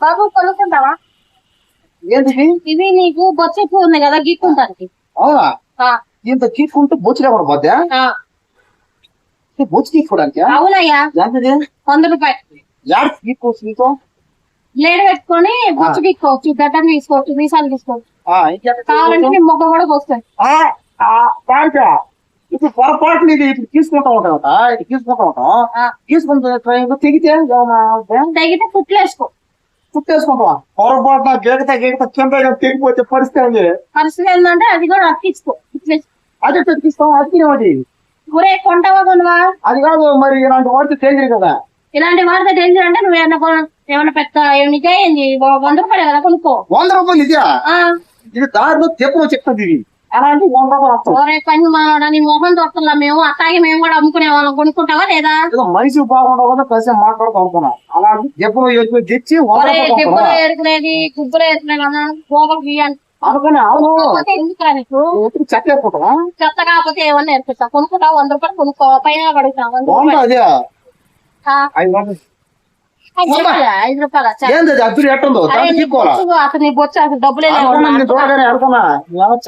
బాబు కొనుక్కుంటావా? ఏంటి ఇవి నీకు బొచ్చ ఎక్కువ ఉంది కదా గీక్కుంటానికి. అవునా? ఇంత గీక్కుంటే బొచ్చులు ఎవరు పోతే బొచ్చు గీక్కోడానికి? అవునయ్యా, ఏంటది? 100 రూపాయలు. యాడ్ గీక్కోవచ్చు నీకు? బ్లేడ్ పెట్టుకొని బొచ్చు గీక్కోవచ్చు, గడ్డలు తీసుకోవచ్చు, మీసాలు తీసుకోవచ్చు. కావాలంటే నీ మొగ్గ కూడా పోస్తుంది. ఇప్పుడు పొరపాటు నీకు ఇప్పుడు తీసుకుంటా ఉంటావు, ఇటు తీసుకుంటా ఉంటాం. తీసుకుంటా తెగితే తగితే పుట్లేసుకో. కుట్టేసుకుంటావా? పొరపాటున గీకత కింద తెగిపోతే పరిస్థితి పరిస్థితి ఏంటంటే అది కూడా అతికించుకో. అదే తెగిస్తాం. అది ఊరే కొంటావా కొనువా? అది కాదు మరి, ఇలాంటి వాడితే తెలియదు కదా. ఇలాంటి వాడితే డేంజర్ అంటే నువ్వు ఏమన్నా పెద్ద నీకేంది 100 రూపాయలు కదా కొనుక్కో. 100 రూపాయలు ఇదే? ఇది దారిలో తెప్పలో చెప్తుంది. ఇది అలాంటి 100 రూపాయలు ఒరే పని మాడా, నీ మొహం చూస్తున్నా మేము అట్లాగే మేము కూడా అమ్ముకునే వాళ్ళం. కొనుక్కుంటావా లేదా? మనిషి బాగుండవు కదా, కలిసి మాట్లాడుకుంటున్నాం. అలాంటి దెబ్బలు తెచ్చి 100 దెబ్బలు ఏరుకునేది, గుబ్బలు ఏరుకునేది కదా, గోగలు బియ్యాన్ని అనుకుని. అవును, ఎందుకురా నీకు చెత్త వేసుకుంటావా? చెత్త కాకపోతే ఏమన్నా నేర్పిస్తా. కొనుక్కుంటా 100 రూపాయలు కొనుక్కో. పైన పడుగుతా 100 బాగుంటా రూపాయలు. అదే 5 రూపాయలు. ఏంది అది? అద్దరు ఎట్టుందో అతని బొచ్చు అసలు డబ్బులే అనుకున్నా.